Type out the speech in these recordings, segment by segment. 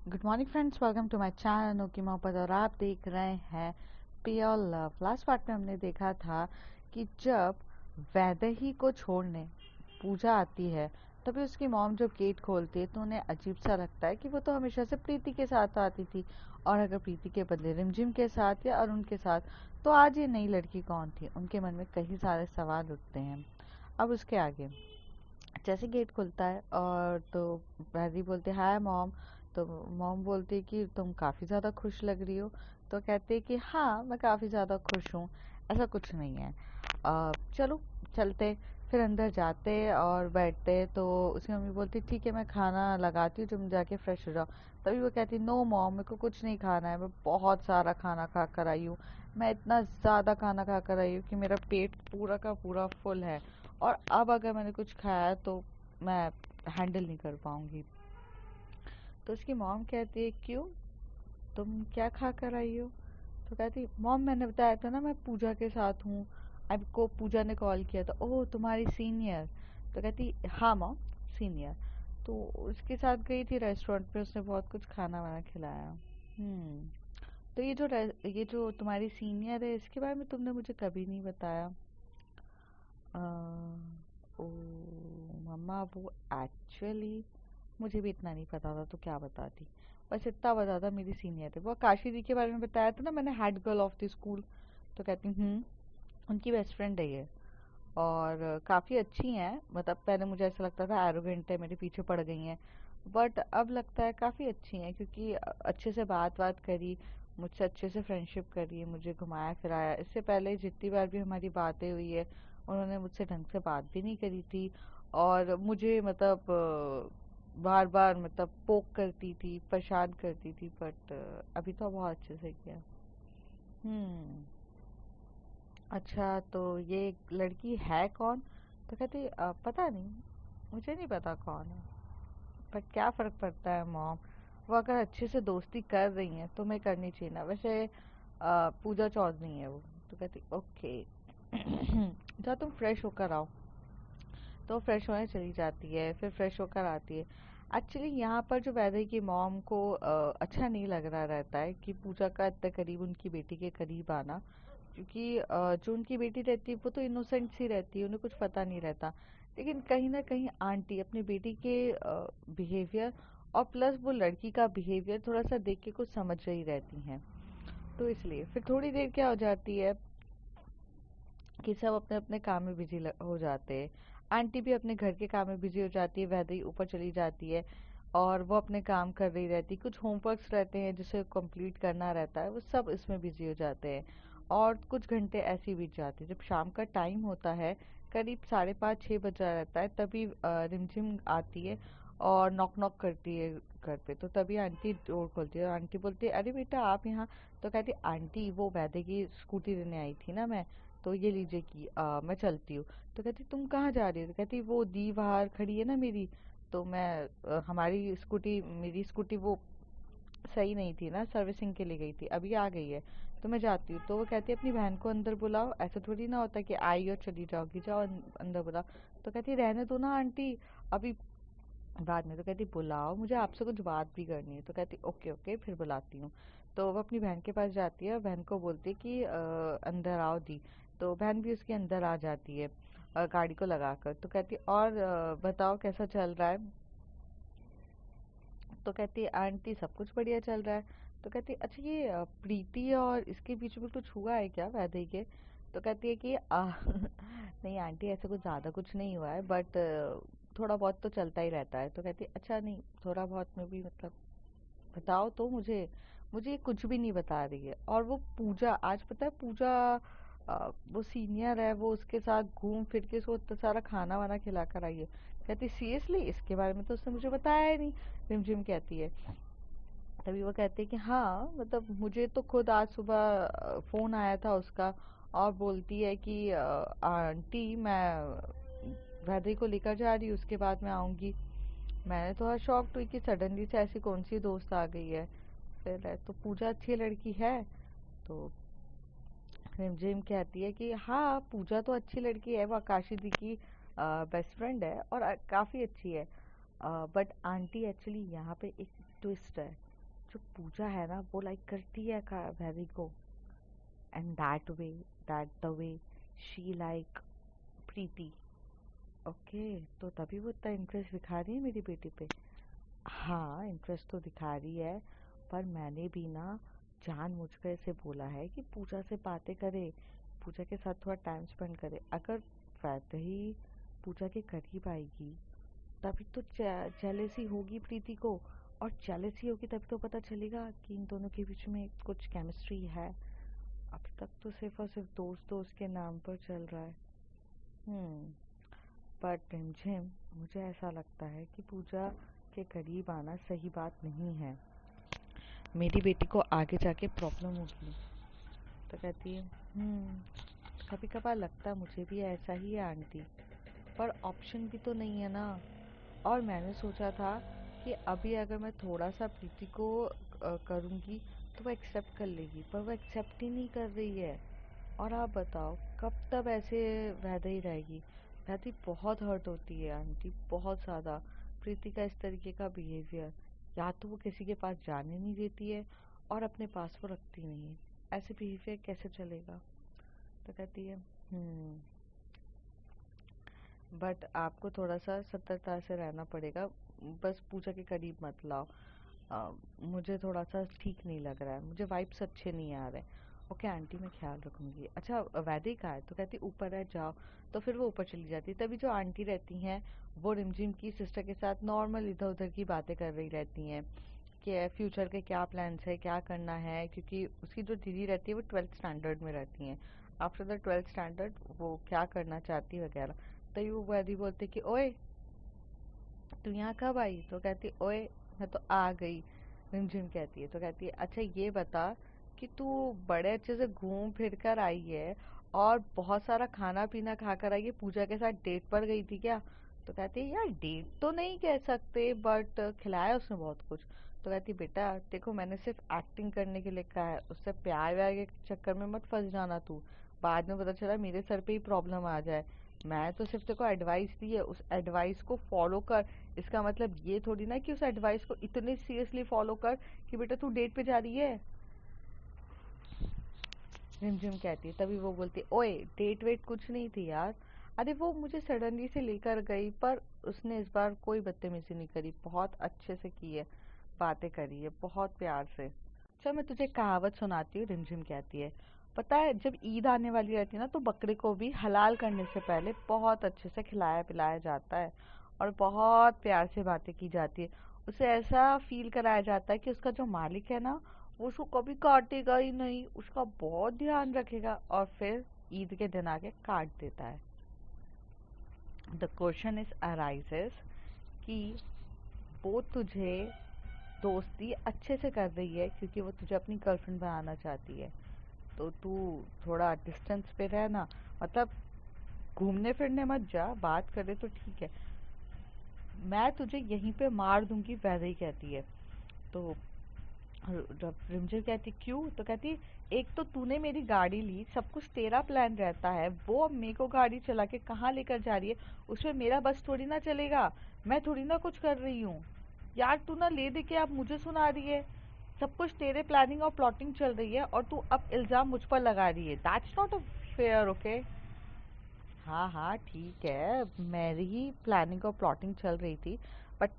Good morning friends, welcome to my channel अनोखी मोहब्बत। और आप देख रहे हैं प्योर लव। लास्ट पार्ट में हमने देखा था कि जब वैदेही को छोड़ने पूजा आती है तभी उसकी मॉम जब गेट खोलती है तो उन्हें अजीब सा लगता है कि वो तो हमेशा से प्रीति के साथ आती थी, और अगर प्रीति के बदले रिमझिम के साथ या अरुण के साथ, तो आज ये नई लड़की कौन थी। उनके मन में कई सारे सवाल उठते हैं। अब उसके आगे जैसे गेट खुलता है और तो वैदी बोलते हाय मॉम। तो मॉम बोलती है कि तुम काफ़ी ज़्यादा खुश लग रही हो। तो कहते हैं कि हाँ, मैं काफ़ी ज़्यादा खुश हूँ, ऐसा कुछ नहीं है। चलो चलते। फिर अंदर जाते और बैठते तो उसकी मम्मी बोलती ठीक है, मैं खाना लगाती हूँ, तुम जाके फ्रेश हो जाओ। तभी वो कहती नो मॉम, मेरे को कुछ नहीं खाना है, मैं बहुत सारा खाना खा कर आई हूँ। मैं इतना ज़्यादा खाना खा कर आई हूँ कि मेरा पेट पूरा का पूरा फुल है, और अब अगर मैंने कुछ खाया तो मैं हैंडल नहीं कर पाऊंगी। तो उसकी मॉम कहती है क्यों, तुम क्या खा कर आई हो। तो कहती मॉम, मैंने बताया था ना मैं पूजा के साथ हूँ, आपको पूजा ने कॉल किया था। ओह, तुम्हारी सीनियर। तो कहती हाँ मॉम, सीनियर। तो उसके साथ गई थी रेस्टोरेंट पे, उसने बहुत कुछ खाना वाना खिलाया। हम्म। तो ये जो तुम्हारी सीनियर है, इसके बारे में तुमने मुझे कभी नहीं बताया। अ, ओ मम्मा, वो एक्चुअली मुझे भी इतना नहीं पता था तो क्या बताती। बस इतना बता था मेरी सीनियर थे वो। काशी दी के बारे में बताया था ना मैंने, head girl of the school. तो कहती उनकी बेस्ट फ्रेंड है ये, और काफ़ी अच्छी हैं। मतलब पहले मुझे ऐसा लगता था एरोगेंट है, मेरे पीछे पड़ गई हैं, बट अब लगता है काफ़ी अच्छी हैं, क्योंकि अच्छे से बात बात करी, मुझसे अच्छे से फ्रेंडशिप करी, मुझे घुमाया फिराया। इससे पहले जितनी बार भी हमारी बातें हुई है उन्होंने मुझसे ढंग से बात भी नहीं करी थी, और मुझे मतलब बार बार मतलब पोक करती थी, परेशान करती थी, बट अभी तो बहुत अच्छे से किया। हम्म। अच्छा, तो ये लड़की है कौन। तो कहती पता नहीं, मुझे नहीं पता कौन है, पर क्या फ़र्क पड़ता है मॉम, वो अगर अच्छे से दोस्ती कर रही हैं तो मैं करनी चाहिए ना। वैसे पूजा चौधरी है वो। तो कहती ओके। जाओ तुम फ्रेश होकर आओ। तो फ्रेश होने चली जाती है, फिर फ्रेश होकर आती है। एक्चुअली यहाँ पर जो वैदई की मॉम को अच्छा नहीं लग रहा रहता है कि पूजा का इतने करीब उनकी बेटी के करीब आना, क्योंकि जो उनकी बेटी रहती है वो तो इनोसेंट सी रहती है, उन्हें कुछ पता नहीं रहता। लेकिन कहीं ना कहीं आंटी अपनी बेटी के बिहेवियर और प्लस वो लड़की का बिहेवियर थोड़ा सा देख के कुछ समझ रही रहती हैं। तो इसलिए फिर थोड़ी देर क्या हो जाती है कि सब अपने अपने काम में बिजी हो जाते हैं। आंटी भी अपने घर के काम में बिजी हो जाती है, वैदई ऊपर चली जाती है और वो अपने काम कर रही रहती है। कुछ होमवर्क्स रहते हैं जिसे कंप्लीट करना रहता है, वो सब इसमें बिजी हो जाते हैं। और कुछ घंटे ऐसे ही बीत जाते हैं। जब शाम का टाइम होता है, करीब 5:30-6 बजा रहता है, तभी रिमझिम आती है और नॉक नॉक करती है घर पे। तो तभी आंटी डोर खोलती है और आंटी बोलती है अरे बेटा आप यहाँ। तो कहती आंटी, वो वैदे की स्कूटी लेने आई थी ना मैं, तो ये लीजिए कि मैं चलती हूँ। तो कहती तुम कहाँ जा रही हो। तो कहती वो दी बाहर खड़ी है ना मेरी, तो मैं हमारी स्कूटी, मेरी स्कूटी वो सही नहीं थी ना, सर्विसिंग के लिए गई थी, अभी आ गई है, तो मैं जाती हूँ। तो वो कहती है अपनी बहन को अंदर बुलाओ, ऐसा थोड़ी ना होता कि आई और चली जाओगी, जाओ अंदर बुलाओ। तो कहती रहने दो ना आंटी, अभी बाद में। तो कहती बुलाओ, मुझे आपसे कुछ बात भी करनी है। तो कहती ओके ओके, फिर बुलाती हूँ। तो वो अपनी बहन के पास जाती है और बहन को बोलती है कि अंदर आओ दी। तो बहन भी उसके अंदर आ जाती है गाड़ी को लगाकर। तो कहती और बताओ कैसा चल रहा है। तो कहती है आंटी सब कुछ बढ़िया चल रहा है। तो कहती है अच्छा, ये प्रीति और इसके बीच में कुछ हुआ है क्या वैदे के। तो कहती है कि नहीं आंटी, ऐसा कुछ ज़्यादा कुछ नहीं हुआ है, बट थोड़ा बहुत तो चलता ही रहता है। तो कहती है अच्छा, नहीं थोड़ा बहुत में भी मतलब बताओ तो मुझे। मुझे ये कुछ भी नहीं बता रही है। और वो पूजा, आज पता है पूजा वो सीनियर है, वो उसके साथ घूम फिर के उसको इतना सारा खाना वाना खिला कर आई है। कहती सीरियसली, इसके बारे में तो उसने मुझे बताया ही नहीं। रिमझिम कहती है। तभी वो कहते हैं कि हाँ, मतलब मुझे तो खुद आज सुबह फ़ोन आया था उसका, और बोलती है कि आंटी मैं राधे को लेकर जा रही हूँ, उसके बाद मैं आऊँगी। मैंने थोड़ा शॉक्ड हुई कि सडनली से ऐसी कौन सी दोस्त आ गई है। फिर तो पूजा अच्छी लड़की है। तो रिमझिम कहती है कि हाँ, पूजा तो अच्छी लड़की है, वो आकाशी दी की बेस्ट फ्रेंड है और काफ़ी अच्छी है। बट आंटी, एक्चुअली यहाँ पे एक ट्विस्ट है। जो पूजा है ना वो लाइक करती है वैदी को, and that the way she like Preeti. Okay, तो तभी वो इतना इंटरेस्ट दिखा रही है मेरी बेटी पे। हाँ, इंटरेस्ट तो दिखा रही है, पर मैंने भी ना जानबूझकर इसे बोला है कि पूजा से बातें करे, पूजा के साथ थोड़ा टाइम स्पेंड करे। अगर वैसे ही पूजा के करीब आएगी तभी तो जेलेसी होगी प्रीति को, और जेलेसी होगी तभी तो पता चलेगा कि इन दोनों के बीच में कुछ केमिस्ट्री है। अभी तक तो सिर्फ और सिर्फ दोस्त दोस्त के नाम पर चल रहा है। पर रिमझिम, मुझे ऐसा लगता है कि पूजा के करीब आना सही बात नहीं है, मेरी बेटी को आगे जाके प्रॉब्लम होगी। तो कहती है कभी कभार लगता है मुझे भी ऐसा ही है आंटी, पर ऑप्शन भी तो नहीं है ना। और मैंने सोचा था कि अभी अगर मैं थोड़ा सा प्रीति को करूँगी तो वो एक्सेप्ट कर लेगी, पर वो एक्सेप्ट ही नहीं कर रही है। और आप बताओ कब तक ऐसे वैसे ही रहेगी। वैसे बहुत हर्ट होती है आंटी, बहुत ज़्यादा, प्रीति का इस तरीके का बिहेवियर। या तो वो किसी के पास जाने नहीं देती है और अपने पास वो रखती नहीं है। ऐसे बिहेवियर कैसे चलेगा। तो कहती है बट आपको थोड़ा सा सतर्कता से रहना पड़ेगा, बस पूजा के करीब मत लाओ। मुझे थोड़ा सा ठीक नहीं लग रहा है, मुझे वाइब्स अच्छे नहीं आ रहे। ओके आंटी, मैं ख्याल रखूंगी। अच्छा वैदिक कहाँ है। तो कहती ऊपर है, जाओ। तो फिर वो ऊपर चली जाती। तभी जो आंटी रहती हैं वो रिमझिम की सिस्टर के साथ नॉर्मल इधर उधर की बातें कर रही रहती हैं कि फ्यूचर के क्या प्लान्स है, क्या करना है, क्योंकि उसकी जो दीदी रहती है वो 12th स्टैंडर्ड में रहती हैं। आफ्टर द 12th स्टैंडर्ड वो क्या करना चाहती है वगैरह। तभी वो वैदी बोलते कि ओए तू यहाँ कब आई। तो कहती ओए मैं तो आ गई। रिमझिम कहती है। तो कहती है अच्छा ये बता कि तू बड़े अच्छे से घूम फिर कर आई है और बहुत सारा खाना पीना खा कर आई है, पूजा के साथ डेट पर गई थी क्या। तो कहती है यार डेट तो नहीं कह सकते, बट खिलाया उसने बहुत कुछ। तो कहती बेटा देखो मैंने सिर्फ एक्टिंग करने के लिए कहा है, उससे प्यार व्यार के चक्कर में मत फंस जाना तू, बाद में पता चला मेरे सर पे ही प्रॉब्लम आ जाए। मैं तो सिर्फ तेरे को एडवाइस दी है, उस एडवाइस को फॉलो कर। इसका मतलब ये थोड़ी ना कि उस एडवाइस को इतने सीरियसली फॉलो कर कि बेटा तू डेट पे जा रही है। रिमझिम कहती है। तभी वो बोलती ओए डेट वेट कुछ नहीं थी यार, अरे वो मुझे सडनली से लेकर गई, पर उसने इस बार कोई बदतमीजी नहीं करी, बहुत अच्छे से की है, बातें करी है बहुत प्यार से। चल मैं तुझे कहावत सुनाती हूँ। रिमझिम कहती है पता है जब ईद आने वाली रहती है ना तो बकरे को भी हलाल करने से पहले बहुत अच्छे से खिलाया पिलाया जाता है और बहुत प्यार से बातें की जाती है। उसे ऐसा फील कराया जाता है कि उसका जो मालिक है ना वो उसको कभी काटेगा ही नहीं, उसका बहुत ध्यान रखेगा, और फिर ईद के दिन आके काट देता है। द क्वेश्चन इज अराइजेस कि वो तुझे दोस्ती अच्छे से कर रही है क्योंकि वो तुझे अपनी गर्लफ्रेंड बनाना चाहती है, तो तू थोड़ा डिस्टेंस पे रहना, मतलब घूमने फिरने मत जा, बात करे तो ठीक है, मैं तुझे यहीं पे मार दूंगी, वैसे ही कहती है। तो रिमझिम कहती क्यों। तो कहती एक तो तूने मेरी गाड़ी ली, सब कुछ तेरा प्लान रहता है, वो अब मेरे को गाड़ी चला के कहाँ लेकर जा रही है, उसमें मेरा बस थोड़ी ना चलेगा, मैं थोड़ी ना कुछ कर रही हूँ। यार तू ना ले दे के अब मुझे सुना रही है, सब कुछ तेरे प्लानिंग और प्लॉटिंग चल रही है और तू अब इल्जाम मुझ पर लगा रही है, that's not a fair. Okay हाँ हाँ ठीक है, मेरी ही प्लानिंग और प्लॉटिंग चल रही थी, बट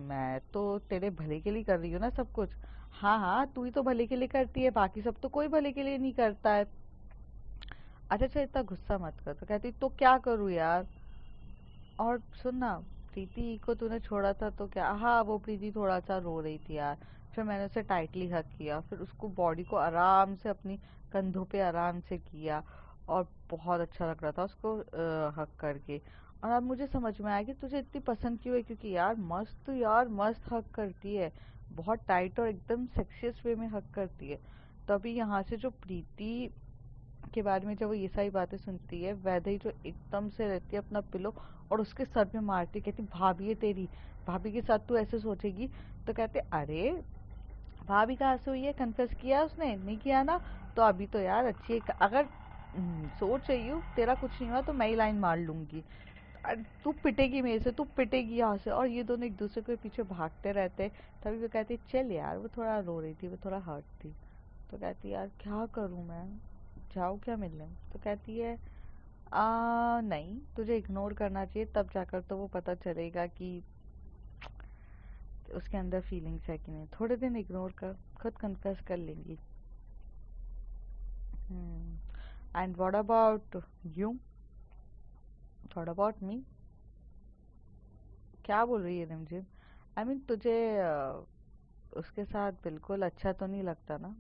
मैं तो तेरे भले के लिए कर रही हूँ ना सब कुछ। हाँ हाँ तू ही तो भले के लिए करती है, बाकी सब तो कोई भले के लिए नहीं करता है। अच्छा अच्छा इतना गुस्सा मत कर। तो कहती तो क्या करूँ यार। और सुन ना, प्रीति को तूने छोड़ा था तो क्या, हाँ वो प्रीति थोड़ा सा रो रही थी यार, फिर मैंने उसे टाइटली हग किया, फिर उसको बॉडी को आराम से अपनी कंधों पे आराम से किया, और बहुत अच्छा लग रहा था उसको हग करके। और अब मुझे समझ में आया कि तुझे इतनी पसंद क्यों है, क्योंकि यार मस्त हग करती है, बहुत टाइट और एकदम सेक्सियस वे में हग करती है। तभी यहाँ से जो प्रीति के बारे में जब वो ये सारी बातें सुनती है, वैदेही जो एकदम से रहती है अपना पिलो और उसके सर पे मारती, कहती भाभी है तेरी, भाभी के साथ तू ऐसे सोचेगी। तो कहते अरे भाभी कहाँ से हुई है, कन्फेस किया उसने, नहीं किया ना, तो अभी तो यार अच्छी है, अगर सोच रही हूँ तेरा कुछ नहीं हुआ तो मैं ही लाइन मार लूंगी। तू पिटेगी मेरे से, तू पिटेगी यहाँ से। और ये दोनों एक दूसरे के पीछे भागते रहते। तभी वो कहती चल यार, वो थोड़ा रो रही थी, वो थोड़ा हर्ट थी। तो कहती यार क्या करूँ मैं, जाऊँ क्या मिलने। तो कहती है नहीं, तुझे इग्नोर करना चाहिए, तब जाकर तो वो पता चलेगा कि उसके अंदर फीलिंग्स है कि नहीं। थोड़े दिन इग्नोर कर, खुद कन्फेस कर लेंगी। And what about you, what about me? क्या बोल रही है रिमझिम? आई मीन तुझे उसके साथ बिल्कुल अच्छा तो नहीं लगता ना,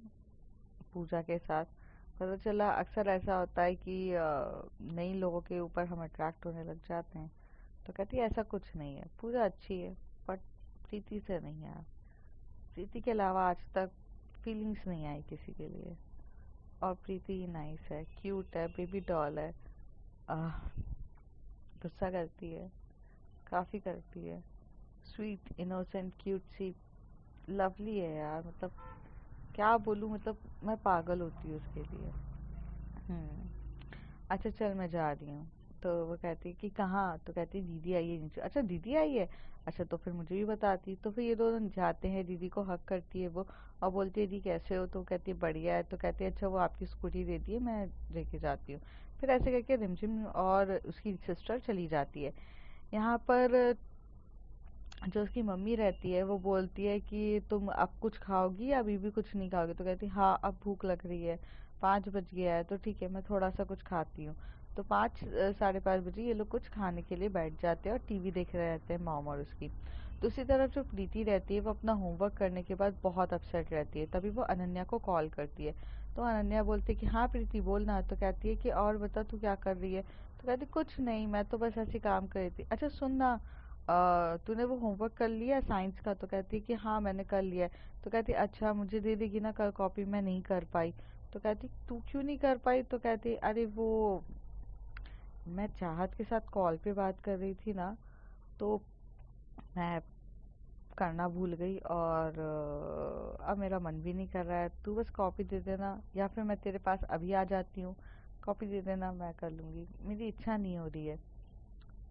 पूजा के साथ? पता चला अक्सर ऐसा होता है कि नई लोगों के ऊपर हम अट्रैक्ट होने लग जाते हैं। तो कहती है ऐसा कुछ नहीं है, पूजा अच्छी है, बट प्रीति से नहीं यार। प्रीति के अलावा आज तक फीलिंग्स नहीं आई किसी के लिए। और प्रीति ही नाइस है, क्यूट है, बेबी डॉल है। आह, गुस्सा करती है, काफ़ी करती है। स्वीट इनोसेंट क्यूट सी, लवली है यार। मतलब क्या बोलूँ, मतलब मैं पागल होती हूँ उसके लिए। हम्म। अच्छा चल, मैं जा रही हूँ। तो वो कहती है कि कहाँ? तो कहती है दीदी आई है नीचे। अच्छा दीदी आई है, अच्छा तो फिर मुझे भी बताती। तो फिर ये दोनों जाते हैं, दीदी को हक करती है वो, और बोलती है दी कैसे हो? तो कहती है बढ़िया है। तो कहती है अच्छा वो आपकी स्कूटी दे दी है, मैं लेके जाती हूँ। फिर ऐसे करके रिमझिम और उसकी सिस्टर चली जाती है। यहाँ पर जो उसकी मम्मी रहती है वो बोलती है कि तुम अब कुछ खाओगी या अभी भी कुछ नहीं खाओगी? तो कहती है हाँ अब भूख लग रही है, 5 बज गया है, तो ठीक है मैं थोड़ा सा कुछ खाती हूँ। तो 5 साढ़े 5 बजे ये लोग कुछ खाने के लिए बैठ जाते हैं और टीवी देख रहे रहते हैं मॉम और उसकी। दूसरी तरफ जो प्रीति रहती है वो अपना होमवर्क करने के बाद बहुत अपसेट रहती है। तभी वो अनन्या को कॉल करती है। तो अनन्या बोलती है कि हाँ प्रीति बोलना। तो कहती है कि और बता तू क्या कर रही है? तो कहती कुछ नहीं, मैं तो बस ऐसे काम कर रही थी। अच्छा सुन ना, तूने वो होमवर्क कर लिया साइंस का? तो कहती है कि हाँ मैंने कर लिया है। तो कहती है अच्छा मुझे दे देगी ना कल कॉपी, मैं नहीं कर पाई। तो कहती तू क्यों नहीं कर पाई? तो कहती अरे वो मैं चाहत के साथ कॉल पे बात कर रही थी ना, तो मैं करना भूल गई, और अब मेरा मन भी नहीं कर रहा है। तू बस कॉपी दे देना, या फिर मैं तेरे पास अभी आ जाती हूँ, कॉपी दे देना, मैं कर लूँगी, मेरी इच्छा नहीं हो रही है।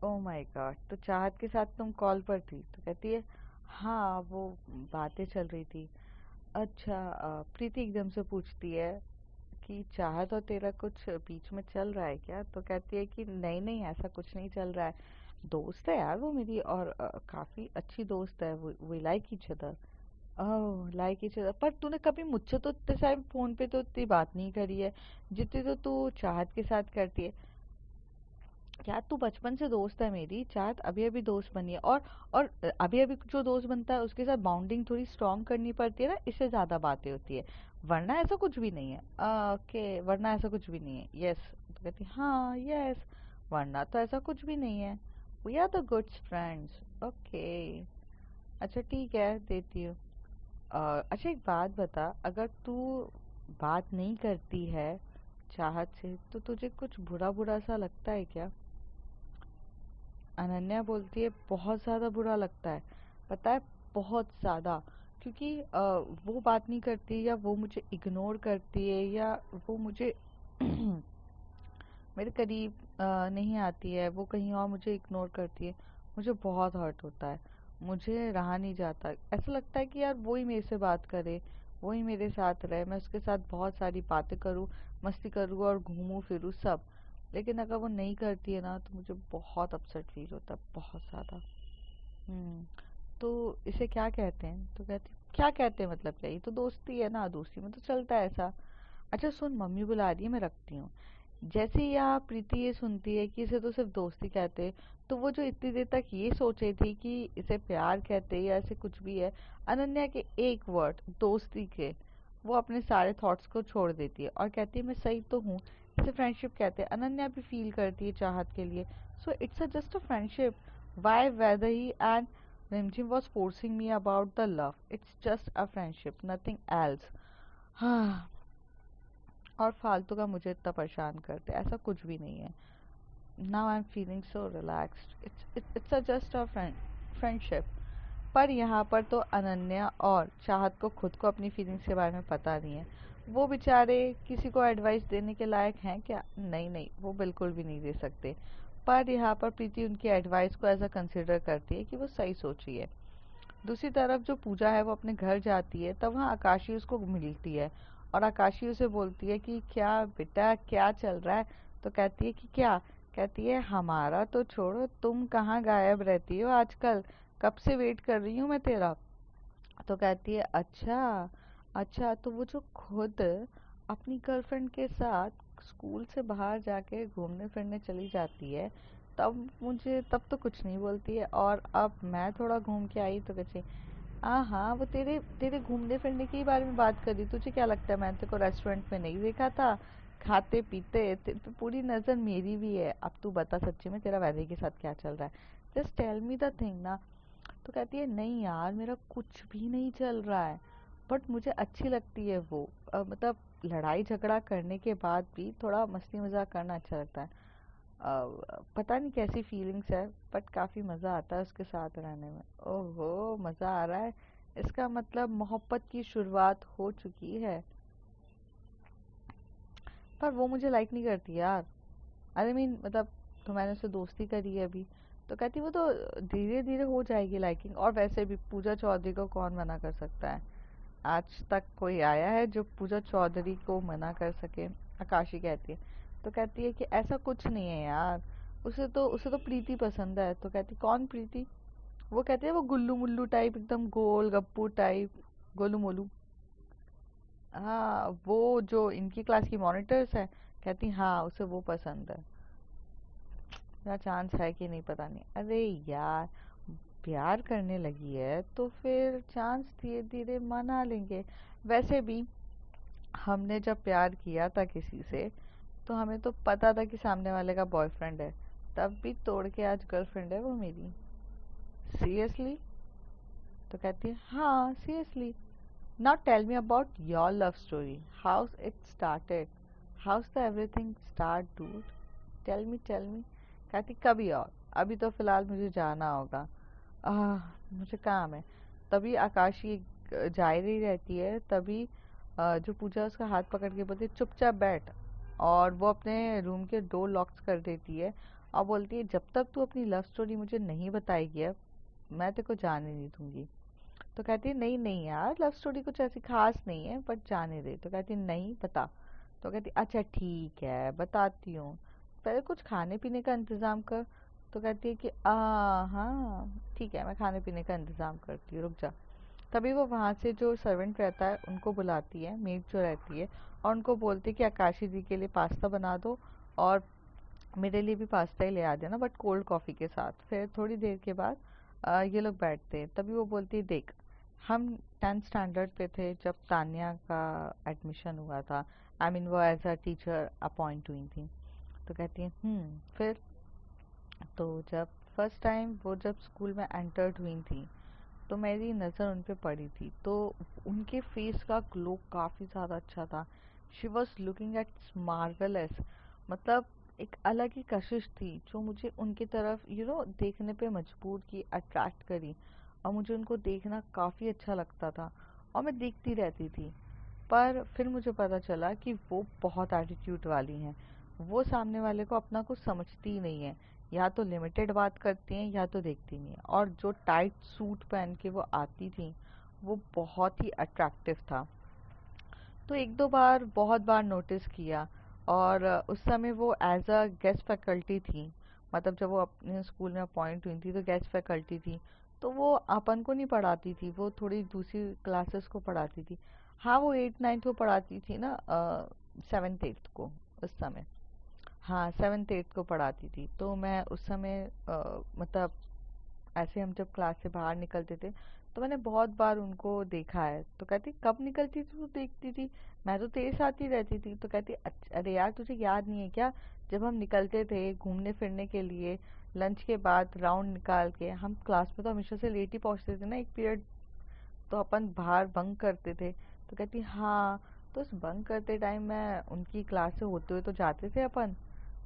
ओह माय गॉड, तो चाहत के साथ तुम कॉल पर थी? तो कहती है हाँ वो बातें चल रही थी। अच्छा प्रीति एकदम से पूछती है कि चाहत और तेरा कुछ बीच में चल रहा है क्या? तो कहती है कि नहीं नहीं ऐसा कुछ नहीं चल रहा है, दोस्त है यार वो मेरी, और काफी अच्छी दोस्त है, वो we like each other. Oh like each other, पर तूने कभी मुझसे तो इतने सारे फोन पे तो इतनी बात नहीं करी है जितनी तो तू चाहत के साथ करती है। यार तू बचपन से दोस्त है मेरी, चाहत अभी अभी दोस्त बनी है, और अभी अभी जो दोस्त बनता है उसके साथ बाउंडिंग थोड़ी स्ट्रांग करनी पड़ती है ना, इससे ज्यादा बातें होती है। वरना ऐसा कुछ भी नहीं है। ओके वरना ऐसा कुछ भी नहीं है, यस। तो कहती हाँ यस, वरना तो ऐसा कुछ भी नहीं है, we are the good friends. Okay अच्छा ठीक है देती हूँ। अच्छा एक बात बता, अगर तू बात नहीं करती है चाहत से तो तुझे कुछ बुरा बुरा सा लगता है क्या? अनन्या बोलती है बहुत ज़्यादा बुरा लगता है, पता है, बहुत ज़्यादा। क्योंकि वो बात नहीं करती, या वो मुझे इग्नोर करती है, या वो मुझे मेरे करीब नहीं आती है, वो कहीं और मुझे इग्नोर करती है। मुझे बहुत हर्ट होता है, मुझे रहा नहीं जाता। ऐसा लगता है कि यार वो ही मेरे से बात करे, वो ही मेरे साथ रहे, मैं उसके साथ बहुत सारी बातें करूँ, मस्ती करूँ और घूमूं फिरूँ सब। लेकिन अगर वो नहीं करती है ना तो मुझे बहुत अपसेट फील होता है, बहुत ज़्यादा। हम्म। तो इसे क्या कहते हैं? तो कहती क्या कहते हैं मतलब क्या, ये तो दोस्ती है ना, दोस्ती में तो चलता है ऐसा। अच्छा सुन, मम्मी बुला रही है, मैं रखती हूँ। जैसे ही यहाँ प्रीति ये सुनती है कि इसे तो सिर्फ दोस्ती कहते हैं, तो वो जो इतनी देर तक ये सोच रही थी कि इसे प्यार कहते हैं या ऐसे कुछ भी है, अनन्या के एक वर्ड दोस्ती के, वो अपने सारे थॉट्स को छोड़ देती है और कहती है मैं सही तो हूँ, इसे फ्रेंडशिप कहते हैं। अनन्या भी फील करती है चाहत के लिए, so it's a just a friendship. Why Vaidehi and Rimjhim was forcing me about the love, it's just a friendship, nothing else। हाँ, और फालतू का मुझे इतना परेशान करते, ऐसा कुछ भी नहीं है। Now I am feeling so relaxed, it's just a friendship. पर यहाँ पर तो अनन्या और चाहत को खुद को अपनी फीलिंग्स के बारे में पता नहीं है। वो बेचारे किसी को एडवाइस देने के लायक हैं क्या? नहीं नहीं, वो बिल्कुल भी नहीं दे सकते। पर यहाँ पर प्रीति उनकी एडवाइस को ऐसा कंसिडर करती है कि वो सही सोच रही है। दूसरी तरफ जो पूजा है वो अपने घर जाती है, तब वहाँ आकाशी उसको मिलती है और आकाशी उसे बोलती है कि क्या बेटा क्या चल रहा है। तो कहती है कि क्या, कहती है हमारा तो छोड़ो, तुम कहाँ गायब रहती हो आजकल, कब से वेट कर रही हूँ मैं तेरा। तो कहती है अच्छा, अच्छा तो वो जो खुद अपनी गर्लफ्रेंड के साथ स्कूल से बाहर जाके घूमने फिरने चली जाती है, तब तो कुछ नहीं बोलती है, और अब मैं थोड़ा घूम के आई तो कहती हाँ वो तेरे तेरे घूमने फिरने के बारे में बात कर रही, तुझे क्या लगता है मैंने तेरे को रेस्टोरेंट में नहीं देखा था खाते पीते, तेरे पे पूरी नजर मेरी भी है। अब तू बता सच्ची में तेरा वैदे के साथ क्या चल रहा है, just tell me the thing ना। तो कहती है नहीं यार मेरा कुछ भी नहीं चल रहा है, बट मुझे अच्छी लगती है वो, मतलब लड़ाई झगड़ा करने के बाद भी थोड़ा मस्ती मजाक करना अच्छा लगता है। पता नहीं कैसी फीलिंग्स है, बट काफी मजा आता है उसके साथ रहने में। ओहो मजा आ रहा है, इसका मतलब मोहब्बत की शुरुआत हो चुकी है। पर वो मुझे लाइक नहीं करती यार। आई मीन मतलब तो मैंने उससे दोस्ती करी है अभी। तो कहती वो तो धीरे धीरे हो जाएगी लाइकिंग, और वैसे भी पूजा चौधरी को कौन मना कर सकता है, आज तक कोई आया है जो पूजा चौधरी को मना कर सके। आकाशी कहती है। तो कहती है कि ऐसा कुछ नहीं है यार, उसे तो प्रीति पसंद है। तो कहती कौन प्रीति। वो कहते हैं वो गुल्लू मुल्लू टाइप, एकदम गोल गप्पू टाइप, गोलू मोलू। हाँ वो जो इनकी क्लास की मॉनिटर्स है। कहती हाँ उसे वो पसंद है। मेरा चांस है कि नहीं पता नहीं। अरे यार प्यार करने लगी है तो फिर चांस धीरे धीरे मना लेंगे। वैसे भी हमने जब प्यार किया था किसी से, तो हमें तो पता था कि सामने वाले का बॉयफ्रेंड है, तब भी तोड़ के आज गर्लफ्रेंड है वो मेरी। सीरियसली। तो कहती है हाँ seriously. Now tell me about your love story, how it started, how's the everything start dude, tell me. कहती कभी और, अभी तो फिलहाल मुझे जाना होगा, मुझे काम है। तभी आकाशी जा ही रही रहती है, तभी जो पूजा उसका हाथ पकड़ के बोलती है चुपचाप बैठ, और वो अपने रूम के डोर लॉक्स कर देती है और बोलती है जब तक तू अपनी लव स्टोरी मुझे नहीं बताएगी अब, मैं तेरे को जाने नहीं दूंगी। तो कहती है नहीं नहीं यार लव स्टोरी कुछ ऐसी खास नहीं है, बट जाने दे। तो कहती है नहीं बता। तो कहती अच्छा ठीक है बताती हूँ, पहले कुछ खाने पीने का इंतजाम कर। तो कहती है कि हाँ ठीक है मैं खाने पीने का इंतजाम करती हूँ, रुक जा। तभी वो वहाँ से जो सर्वेंट रहता है उनको बुलाती है, मेड जो रहती है, और उनको बोलती है कि आकाशी जी के लिए पास्ता बना दो, और मेरे लिए भी पास्ता ही ले आ देना, बट कोल्ड कॉफ़ी के साथ। फिर थोड़ी देर के बाद ये लोग बैठते हैं, तभी वो बोलती है देख हम 10th स्टैंडर्ड पे थे जब तान्या का एडमिशन हुआ था, आई मीन वो एज अ टीचर अपॉइंट हुई थी। तो कहती है फिर। तो जब फर्स्ट टाइम वो जब स्कूल में एंटर्ड हुई थी, तो मेरी नज़र उन पे पड़ी थी, तो उनके फेस का ग्लो काफ़ी ज़्यादा अच्छा था। She was looking at marvellous, मतलब एक अलग ही कशिश थी जो मुझे उनकी तरफ देखने पे मजबूर की, अट्रैक्ट करी, और मुझे उनको देखना काफ़ी अच्छा लगता था और मैं देखती रहती थी। पर फिर मुझे पता चला कि वो बहुत एटीट्यूड वाली हैं, वो सामने वाले को अपना कुछ समझती ही नहीं है, या तो लिमिटेड बात करती हैं या तो देखती नहीं है। और जो टाइट सूट पहन के वो आती थी वो बहुत ही अट्रैक्टिव था। तो एक दो बार बहुत बार नोटिस किया, और उस समय वो एज अ गेस्ट फैकल्टी थी, मतलब जब वो अपने स्कूल में अपॉइंट हुई थी तो गेस्ट फैकल्टी थी। तो वो अपन को नहीं पढ़ाती थी, वो थोड़ी दूसरी क्लासेस को पढ़ाती थी। हाँ वो 8th 9th को पढ़ाती थी ना, 7th 8th को उस समय। हाँ 7th 8th को पढ़ाती थी। तो मैं उस समय मतलब ऐसे हम जब क्लास से बाहर निकलते थे तो मैंने बहुत बार उनको देखा है। तो कहती कब निकलती थी तू देखती थी, मैं तो तेरे साथ ही रहती थी। तो कहती अरे यार तुझे याद नहीं है क्या, जब हम निकलते थे घूमने फिरने के लिए, लंच के बाद राउंड निकाल के, हम क्लास में तो हमेशा से लेट ही पहुंचते थे ना एक पीरियड, तो अपन बाहर बंक करते थे। तो कहती हाँ, तो उस बंक करते टाइम मैं उनकी क्लास से होते हुए तो जाते थे अपन।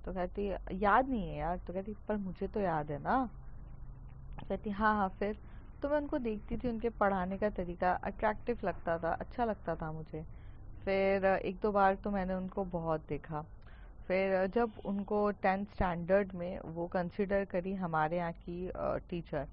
तो कहती याद नहीं है यार। तो कहती पर मुझे तो याद है ना। कहती हाँ हाँ फिर। तो मैं उनको देखती थी, उनके पढ़ाने का तरीका अट्रैक्टिव लगता था, अच्छा लगता था मुझे। फिर एक दो बार तो मैंने उनको बहुत देखा। फिर जब उनको 10th स्टैंडर्ड में वो कंसिडर करी हमारे यहाँ की टीचर,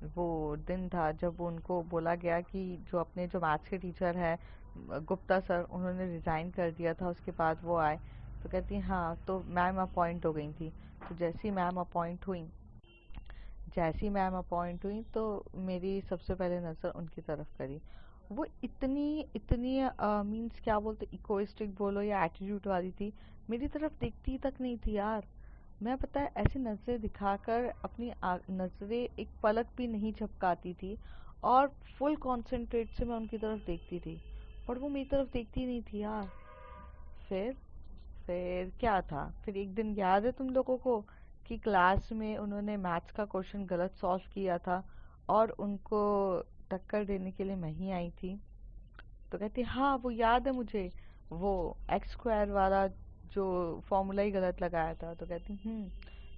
वो दिन था जब उनको बोला गया कि जो अपने जो मैथ्स के टीचर है गुप्ता सर, उन्होंने रिज़ाइन कर दिया था, उसके बाद वो आए। तो कहती हाँ, तो मैम अपॉइंट हो गई थी। तो जैसी मैम अपॉइंट हुई तो मेरी सबसे पहले नज़र उनकी तरफ करी। वो इतनी इतनी मीन्स क्या बोलते, इकोइस्टिक बोलो या एटीट्यूड वाली थी, मेरी तरफ देखती तक नहीं थी यार। मैं पता है ऐसी नज़रें दिखाकर अपनी नज़रें एक पलक भी नहीं झपकाती थी, और फुल कंसंट्रेट से मैं उनकी तरफ देखती थी, पर वो मेरी तरफ देखती नहीं थी यार। फिर फिर क्या था, फिर एक दिन याद है तुम लोगों को कि क्लास में उन्होंने मैथ्स का क्वेश्चन गलत सॉल्व किया था, और उनको टक्कर देने के लिए मैं ही आई थी। तो कहती हाँ वो याद है मुझे, वो एक्स स्क्वायर वाला जो फॉर्मूला ही गलत लगाया था। तो कहती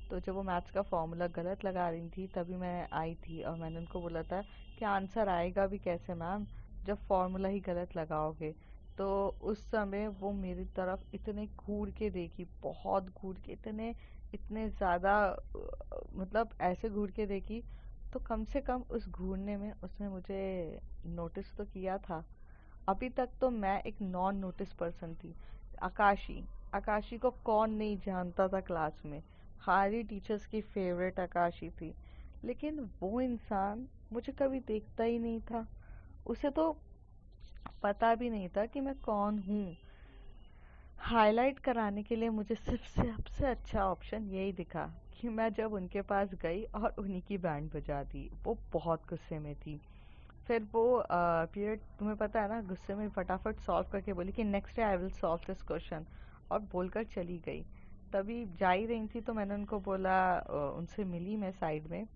तो जब वो मैथ्स का फॉर्मूला गलत लगा रही थी तभी मैं आई थी, और मैंने उनको बोला था कि आंसर आएगा भी कैसे मैम जब फॉर्मूला ही गलत लगाओगे। तो उस समय वो मेरी तरफ इतने घूर के देखी, बहुत घूर के, इतने इतने ज़्यादा मतलब ऐसे घूर के देखी। तो कम से कम उस घूरने में उसने मुझे नोटिस तो किया था। अभी तक तो मैं एक नॉन नोटिस पर्सन थी। आकाशी, आकाशी को कौन नहीं जानता था क्लास में, सारी टीचर्स की फेवरेट आकाशी थी। लेकिन वो इंसान मुझे कभी देखता ही नहीं था, उसे तो पता भी नहीं था कि मैं कौन हूँ। हाईलाइट कराने के लिए मुझे सिर्फ सबसे अच्छा ऑप्शन यही दिखा कि मैं जब उनके पास गई और उन्हीं की बैंड बजा दी। वो बहुत गुस्से में थी। फिर वो पीरियड तुम्हें पता है ना, गुस्से में फटाफट सॉल्व करके बोली कि next day I will solve this question, और बोलकर चली गई। तभी जा ही रही थी तो मैंने उनको बोला, उनसे मिली मैं साइड में,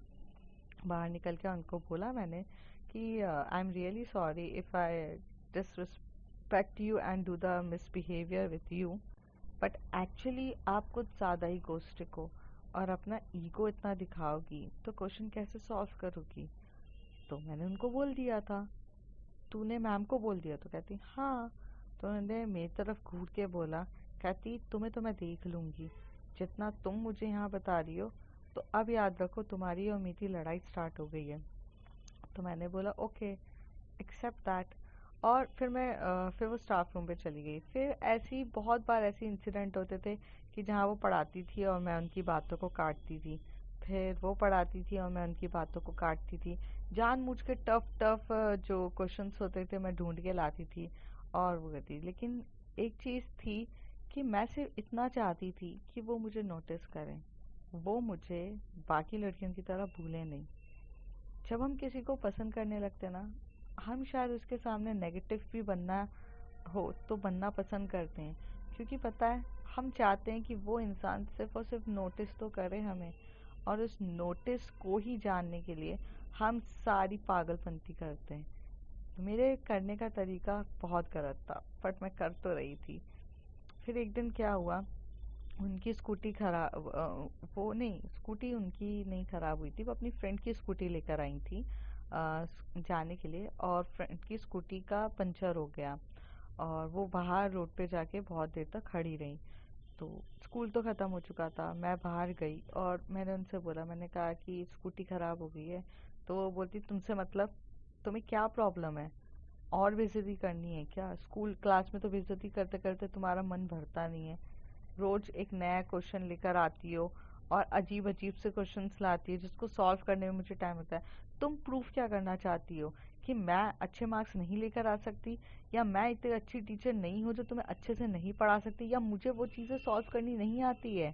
बाहर निकल के उनको बोला मैंने कि I am really sorry if I disrespect you and do the misbehaviour with you, but actually आप कुछ ज़्यादा ही गोस्टिक हो, और अपना ईगो इतना दिखाओगी तो क्वेश्चन कैसे सॉल्व करोगी। तो मैंने उनको बोल दिया था, तूने मैम को बोल दिया? तो कहती हाँ। तो उन्होंने मेरी तरफ घूर के बोला, कहती तुम्हें तो मैं देख लूँगी, जितना तुम मुझे यहाँ बता रही हो, तो अब याद रखो तुम्हारी और मेरी लड़ाई स्टार्ट हो गई है। तो मैंने बोला ओके, एक्सेप्ट दैट। और फिर वो स्टाफ रूम पे चली गई। फिर ऐसी बहुत बार ऐसे इंसिडेंट होते थे कि जहाँ वो पढ़ाती थी और मैं उनकी बातों को काटती थी, फिर वो पढ़ाती थी और मैं उनकी बातों को काटती थी। जानबूझ के टफ टफ जो क्वेश्चंस होते थे मैं ढूंढ के लाती थी और वो करती थी। लेकिन एक चीज़ थी कि मैं सिर्फ इतना चाहती थी कि वो मुझे नोटिस करें, वो मुझे बाकी लड़कियों की तरह भूले नहीं। जब हम किसी को पसंद करने लगते ना, हम शायद उसके सामने नेगेटिव भी बनना हो तो बनना पसंद करते हैं, क्योंकि पता है हम चाहते हैं कि वो इंसान सिर्फ और सिर्फ नोटिस तो करे हमें, और उस नोटिस को ही जानने के लिए हम सारी पागलपंती करते हैं। मेरे करने का तरीका बहुत गलत था, बट मैं कर तो रही थी। फिर एक दिन क्या हुआ, उनकी स्कूटी खराब, वो नहीं, स्कूटी उनकी नहीं खराब हुई थी, वो अपनी फ्रेंड की स्कूटी लेकर आई थी जाने के लिए, और फ्रेंड की स्कूटी का पंचर हो गया, और वो बाहर रोड पे जाके बहुत देर तक खड़ी रही। तो स्कूल तो ख़त्म हो चुका था, मैं बाहर गई और मैंने उनसे बोला, मैंने कहा कि स्कूटी ख़राब हो गई है। तो वो बोलती तुमसे मतलब, तुम्हें क्या प्रॉब्लम है, और बेइज्जती करनी है क्या? स्कूल क्लास में तो बेइज्जती करते करते तुम्हारा मन भरता नहीं है, रोज एक नया क्वेश्चन लेकर आती हो और अजीब अजीब से क्वेश्चंस लाती है जिसको सॉल्व करने में मुझे टाइम लगता है। तुम प्रूफ क्या करना चाहती हो, कि मैं अच्छे मार्क्स नहीं लेकर आ सकती, या मैं इतनी अच्छी टीचर नहीं हूँ जो तुम्हें अच्छे से नहीं पढ़ा सकती, या मुझे वो चीज़ें सॉल्व करनी नहीं आती है?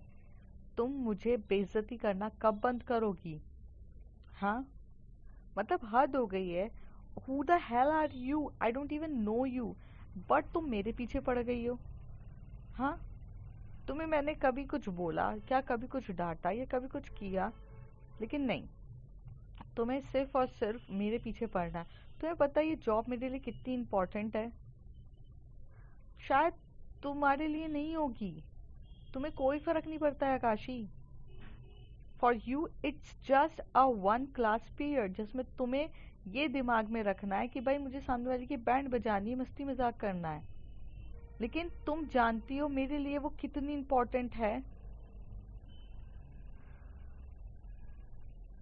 तुम मुझे बेइज्जती करना कब बंद करोगी? हाँ, मतलब हद हो गई है। Who the hell are you, I don't even know you, but तुम मेरे पीछे पड़ गई हो। हाँ, तुम्हें मैंने कभी कुछ बोला क्या, कभी कुछ डांटा या कभी कुछ किया? लेकिन नहीं, तुम्हें सिर्फ और सिर्फ मेरे पीछे पड़ना है। तुम्हें पता है ये जॉब मेरे लिए कितनी इम्पोर्टेंट है? शायद तुम्हारे लिए नहीं होगी, तुम्हें कोई फर्क नहीं पड़ता है Akashi. For you it's just a one class period, जिसमें तुम्हें ये दिमाग में रखना है कि भाई मुझे सामने वाले की बैंड बजानी है, मस्ती मजाक करना है। लेकिन तुम जानती हो मेरे लिए वो कितनी इम्पोर्टेंट है।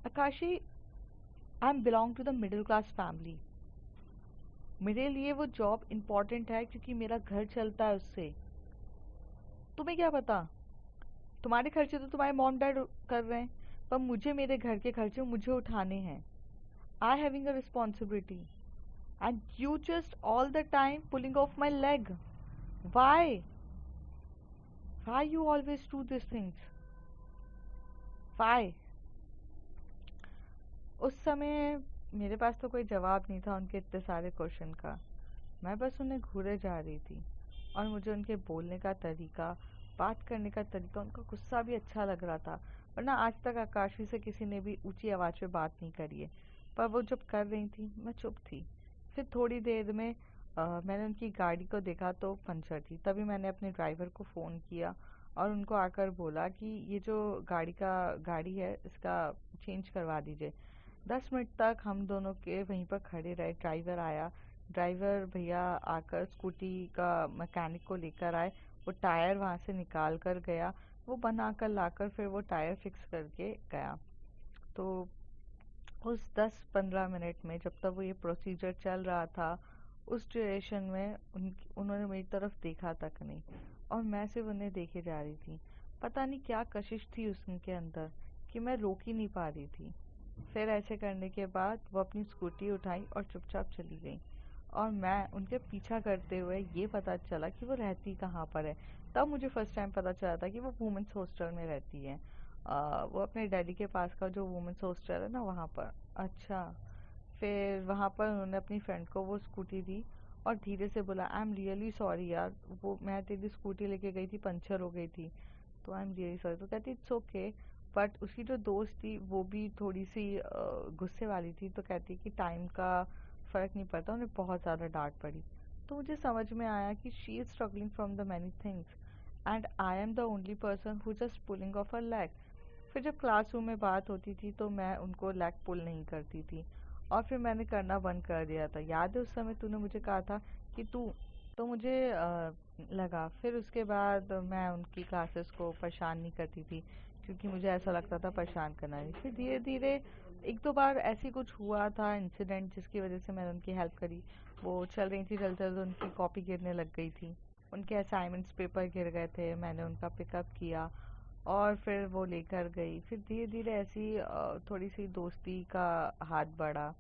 Akashi, I am belong to the middle class family. मेरे लिए वो जॉब इम्पोर्टेंट है क्योंकि मेरा घर चलता है उससे। तुम्हें क्या पता, तुम्हारे खर्चे तो तुम्हारे मॉम डैड कर रहे हैं, पर मुझे मेरे घर के खर्चे मुझे उठाने हैं। I having a responsibility and you just all the time pulling off my leg. Why? Why you always do this things? Why? उस समय मेरे पास तो कोई जवाब नहीं था उनके इतने सारे क्वेश्चन का। मैं बस उन्हें घूरे जा रही थी और मुझे उनके बोलने का तरीका, बात करने का तरीका, उनका गुस्सा भी अच्छा लग रहा था। वरना आज तक आकाशी से किसी ने भी ऊंची आवाज़ में बात नहीं करी है। पर वो जब कर रही थी मैं चुप थी। फिर थोड़ी देर में मैंने उनकी गाड़ी को देखा तो पंचर थी। तभी मैंने अपने ड्राइवर को फ़ोन किया और उनको आकर बोला कि ये जो गाड़ी है इसका चेंज करवा दीजिए। 10 मिनट तक हम दोनों के वहीं पर खड़े रहे। ड्राइवर आया। ड्राइवर भैया आकर स्कूटी का मैकेनिक को लेकर आए। वो टायर वहाँ से निकाल कर गया। वो बना कर लाकर फिर वो टायर फिक्स करके गया। तो उस 10-15 मिनट में जब तक वो ये प्रोसीजर चल रहा था, उस ड्यूरेशन में उन्होंने मेरी तरफ देखा तक नहीं और मैं सिर्फ उन्हें देखे जा रही थी। पता नहीं क्या कशिश थी उनके अंदर कि मैं रोक ही नहीं पा रही थी। फिर ऐसे करने के बाद वो अपनी स्कूटी उठाई और चुपचाप चली गई और मैं उनके पीछा करते हुए ये पता चला कि वो रहती कहाँ पर है। तब मुझे फर्स्ट टाइम पता चला था कि वो वुमेंस हॉस्टल में रहती है। वो अपने डैडी के पास का जो वुमेंस हॉस्टल है ना वहाँ पर। अच्छा। फिर वहाँ पर उन्होंने अपनी फ्रेंड को वो स्कूटी दी और धीरे से बोला, आई एम रियली सॉरी यार, वो मैं तेरी स्कूटी लेके गई थी, पंचर हो गई थी, तो आई एम रियली सॉरी। तो कहती इट्स ओके। बट उसकी जो दोस्त थी वो भी थोड़ी सी गुस्से वाली थी, तो कहती कि टाइम का फ़र्क नहीं पड़ता, उन्हें बहुत ज़्यादा डांट पड़ी। तो मुझे समझ में आया कि she is struggling from the many things and I am the only person who just pulling of a leg. फिर जब क्लासरूम में बात होती थी तो मैं उनको लेग पुल नहीं करती थी और फिर मैंने करना बंद कर दिया था। याद है उस समय तूने मुझे कहा था कि तू, तो मुझे लगा। फिर उसके बाद मैं उनकी क्लासेस को परेशान नहीं करती थी क्योंकि मुझे ऐसा लगता था परेशान करना नहीं। फिर धीरे धीरे एक दो बार ऐसी कुछ हुआ था इंसिडेंट जिसकी वजह से मैंने उनकी हेल्प करी। वो चल रही थी, चलते चलते उनकी कॉपी गिरने लग गई थी, उनके असाइनमेंट्स पेपर गिर गए थे, मैंने उनका पिकअप किया और फिर वो लेकर गई। फिर धीरे धीरे ऐसी थोड़ी सी दोस्ती का हाथ बढ़ा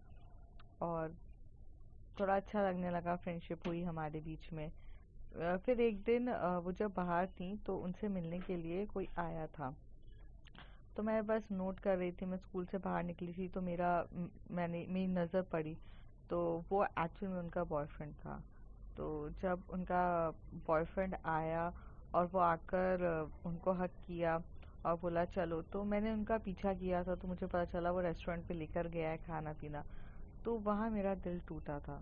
और थोड़ा अच्छा लगने लगा, फ्रेंडशिप हुई हमारे बीच में। फिर एक दिन वो जब बाहर थी तो उनसे मिलने के लिए कोई आया था। तो मैं बस नोट कर रही थी, मैं स्कूल से बाहर निकली थी तो मेरी नज़र पड़ी। तो वो एक्चुअल में उनका बॉयफ्रेंड था। तो जब उनका बॉयफ्रेंड आया और वो आकर उनको हक किया और बोला चलो, तो मैंने उनका पीछा किया था तो मुझे पता चला वो रेस्टोरेंट पे लेकर गया है खाना पीना। तो वहाँ मेरा दिल टूटा था।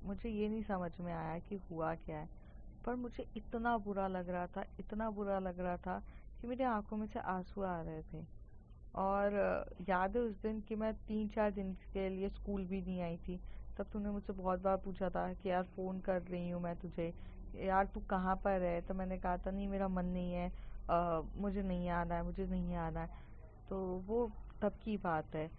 मुझे ये नहीं समझ में आया कि हुआ क्या है, पर मुझे इतना बुरा लग रहा था, इतना बुरा लग रहा था कि मेरी आंखों में से आंसू आ रहे थे। और याद है उस दिन कि मैं 3-4 दिन के लिए स्कूल भी नहीं आई थी। तब तूने मुझसे बहुत बार पूछा था कि यार फ़ोन कर रही हूँ मैं तुझे, यार तू कहाँ पर है? तो मैंने कहा था नहीं मेरा मन नहीं है, मुझे नहीं आना है, मुझे नहीं आना है। तो वो तब की बात है।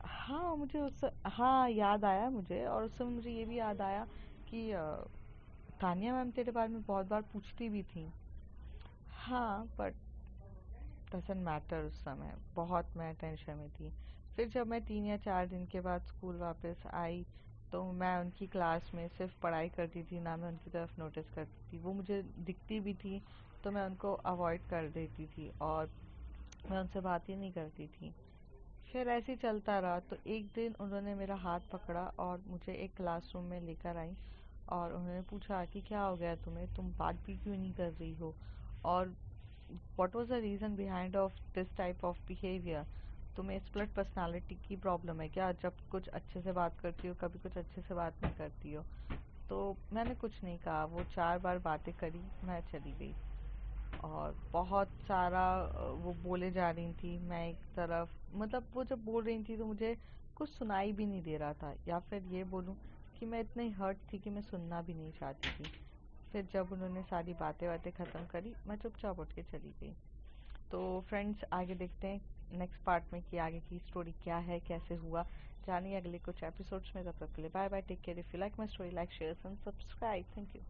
हाँ मुझे उस हाँ याद आया मुझे, और उस समय मुझे ये भी याद आया कि तानिया मैम तेरे बारे में बहुत बार पूछती भी थी। हाँ बट डजंट मैटर, उस समय बहुत मैं टेंशन में थी। फिर जब मैं 3 या 4 दिन के बाद स्कूल वापस आई तो मैं उनकी क्लास में सिर्फ पढ़ाई करती थी, ना मैं उनकी तरफ नोटिस करती थी। वो मुझे दिखती भी थी तो मैं उनको अवॉइड कर देती थी और मैं उनसे बात ही नहीं करती थी। फिर ऐसे ही चलता रहा तो एक दिन उन्होंने मेरा हाथ पकड़ा और मुझे एक क्लासरूम में लेकर आई और उन्होंने पूछा कि क्या हो गया तुम्हें, तुम बात भी क्यों नहीं कर रही हो, और what was the reason behind of this type of behaviour. तुम्हें स्प्लिट पर्सनालिटी की प्रॉब्लम है क्या? जब कुछ अच्छे से बात करती हो कभी कुछ अच्छे से बात नहीं करती हो। तो मैंने कुछ नहीं कहा, वो 4 बार बातें करी, मैं चली गई। और बहुत सारा वो बोले जा रही थी, मैं एक तरफ, मतलब वो जब बोल रही थी तो मुझे कुछ सुनाई भी नहीं दे रहा था, या फिर ये बोलूं कि मैं इतनी हर्ट थी कि मैं सुनना भी नहीं चाहती थी। फिर जब उन्होंने सारी बातें वातें ख़त्म करी, मैं चुपचाप उठ के चली गई। तो फ्रेंड्स, आगे देखते हैं नेक्स्ट पार्ट में कि आगे की स्टोरी क्या है, कैसे हुआ, जानिए अगले कुछ एपिसोड्स में। तब तक के लिए bye bye, take care. If you like my story, like share and subscribe. Thank you.